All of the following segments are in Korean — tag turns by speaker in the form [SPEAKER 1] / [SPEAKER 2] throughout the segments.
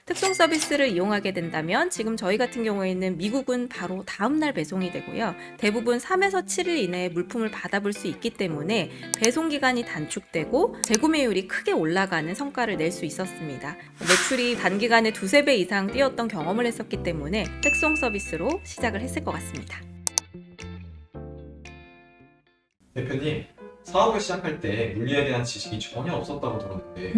[SPEAKER 1] 특송 서비스를 이용하게 된다면 지금 저희 같은 경우에는 미국은 바로 다음날 배송이 되고요. 대부분 3에서 7일 이내에 물품을 받아볼 수 있기 때문에 배송 기간이 단축되고 재구매율이 크게 올라가는 성과를 낼 수 있었습니다. 매출이 단기간에 두세 배 이상 뛰었던 경험을 했었기 때문에 특송 서비스로 시작을 했을 것 같습니다.
[SPEAKER 2] 대표님, 사업을 시작할 때 물리에 대한 지식이 전혀 없었다고 들었는데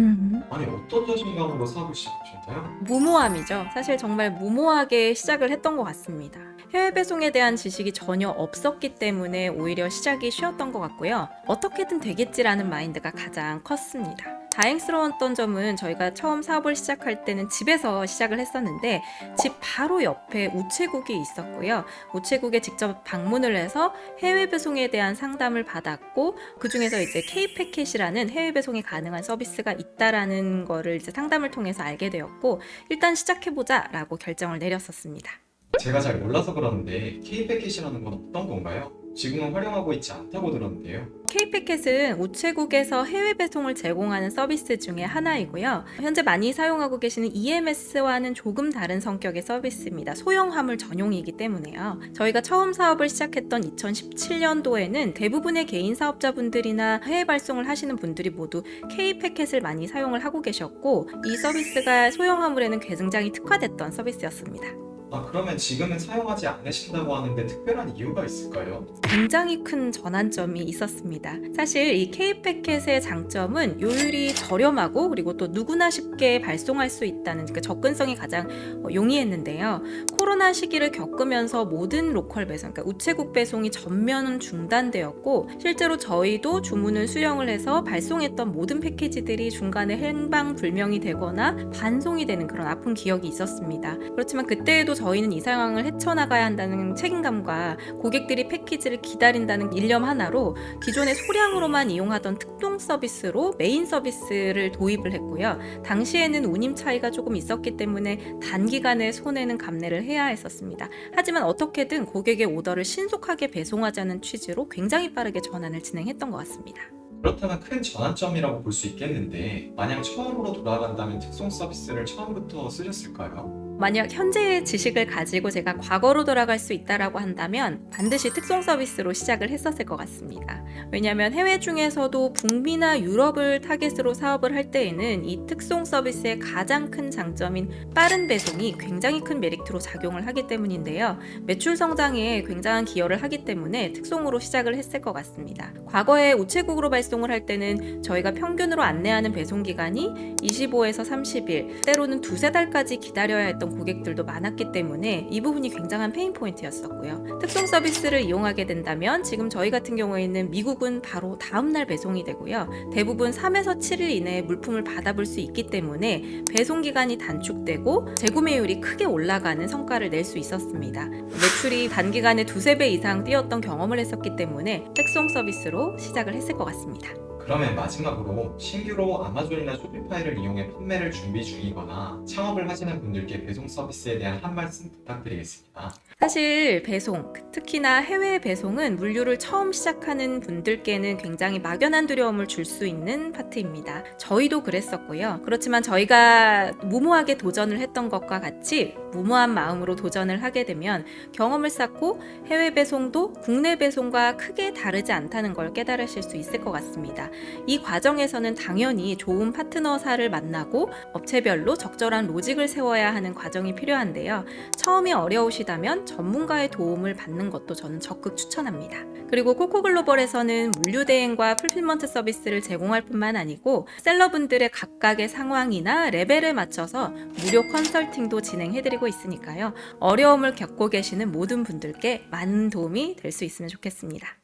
[SPEAKER 2] 아니 어떤 자신감으로 사업을 시작하셨나요?
[SPEAKER 1] 무모함이죠. 사실 정말 무모하게 시작을 했던 것 같습니다. 해외 배송에 대한 지식이 전혀 없었기 때문에 오히려 시작이 쉬웠던 것 같고요. 어떻게든 되겠지라는 마인드가 가장 컸습니다. 다행스러웠던 점은 저희가 처음 사업을 시작할 때는 집에서 시작을 했었는데 집 바로 옆에 우체국이 있었고요. 우체국에 직접 방문을 해서 해외 배송에 대한 상담을 받았고 그 중에서 이제 K-패켓이라는 해외 배송이 가능한 서비스가 있다라는 거를 이제 상담을 통해서 알게 되었고 일단 시작해보자라고 결정을 내렸었습니다.
[SPEAKER 2] 제가 잘 몰라서 그러는데 K-패킷이라는 건 어떤 건가요? 지금은 활용하고 있지 않다고 들었는데요.
[SPEAKER 1] K-패켓은 우체국에서 해외 배송을 제공하는 서비스 중에 하나이고요. 현재 많이 사용하고 계시는 EMS와는 조금 다른 성격의 서비스입니다. 소형 화물 전용이기 때문에요. 저희가 처음 사업을 시작했던 2017년도에는 대부분의 개인 사업자분들이나 해외 발송을 하시는 분들이 모두 K-패켓을 많이 사용을 하고 계셨고 이 서비스가 소형 화물에는 굉장히 특화됐던 서비스였습니다.
[SPEAKER 2] 그러면 지금은 사용하지 않으신다고 하는데 특별한 이유가 있을까요?
[SPEAKER 1] 굉장히 큰 전환점이 있었습니다. 사실 이 K-패켓의 장점은 요율이 저렴하고 그리고 또 누구나 쉽게 발송할 수 있다는 그 접근성이 가장 용이했는데요. 코로나 시기를 겪으면서 모든 로컬 배송, 그러니까 우체국 배송이 전면 중단되었고 실제로 저희도 주문을 수령을 해서 발송했던 모든 패키지들이 중간에 행방불명이 되거나 반송이 되는 그런 아픈 기억이 있었습니다. 그렇지만 그때에도 저희는 이 상황을 헤쳐나가야 한다는 책임감과 고객들이 패키지를 기다린다는 일념 하나로 기존의 소량으로만 이용하던 특동 서비스로 메인 서비스를 도입을 했고요. 당시에는 운임 차이가 조금 있었기 때문에 단기간에 손해는 감내를 해야 했었습니다. 하지만 어떻게든 고객의 오더를 신속하게 배송하자는 취지로 굉장히 빠르게 전환을 진행했던 것 같습니다.
[SPEAKER 2] 그렇다면 큰 전환점이라고 볼 수 있겠는데 만약 처음으로 돌아간다면 특송 서비스를 처음부터 쓰셨을까요?
[SPEAKER 1] 만약 현재의 지식을 가지고 제가 과거로 돌아갈 수 있다라고 한다면 반드시 특송 서비스로 시작을 했었을 것 같습니다. 왜냐하면 해외 중에서도 북미나 유럽을 타겟으로 사업을 할 때에는 이 특송 서비스의 가장 큰 장점인 빠른 배송이 굉장히 큰 메리트로 작용을 하기 때문인데요. 매출 성장에 굉장한 기여를 하기 때문에 특송으로 시작을 했을 것 같습니다. 과거에 우체국으로 발송을 할 때는 저희가 평균으로 안내하는 배송 기간이 25에서 30일, 때로는 두세 달까지 기다려야 했던 고객들도 많았기 때문에 이 부분이 굉장한 페인 포인트였었고요. 특송 서비스를 이용하게 된다면 지금 저희 같은 경우에는 미국은 바로 다음날 배송이 되고요. 대부분 3에서 7일 이내에 물품을 받아볼 수 있기 때문에 배송 기간이 단축되고 재구매율이 크게 올라가는 성과를 낼 수 있었습니다. 매출이 단기간에 두세 배 이상 뛰었던 경험을 했었기 때문에 특송 서비스로 시작을 했을 것 같습니다.
[SPEAKER 2] 그러면 마지막으로 신규로 아마존이나 쇼피파이를 이용해 판매를 준비 중이거나 창업을 하시는 분들께 배송 서비스에 대한 한 말씀 부탁드리겠습니다.
[SPEAKER 1] 사실 배송, 특히나 해외 배송은 물류를 처음 시작하는 분들께는 굉장히 막연한 두려움을 줄 수 있는 파트입니다. 저희도 그랬었고요. 그렇지만 저희가 무모하게 도전을 했던 것과 같이 무모한 마음으로 도전을 하게 되면 경험을 쌓고 해외 배송도 국내 배송과 크게 다르지 않다는 걸 깨달으실 수 있을 것 같습니다. 이 과정에서는 당연히 좋은 파트너사를 만나고 업체별로 적절한 로직을 세워야 하는 과정이 필요한데요. 처음이 어려우시다면 전문가의 도움을 받는 것도 저는 적극 추천합니다. 그리고 코코글로벌에서는 물류 대행과 풀필먼트 서비스를 제공할 뿐만 아니고 셀러분들의 각각의 상황이나 레벨에 맞춰서 무료 컨설팅도 진행해드리고 있으니까요. 어려움을 겪고 계시는 모든 분들께 많은 도움이 될 수 있으면 좋겠습니다.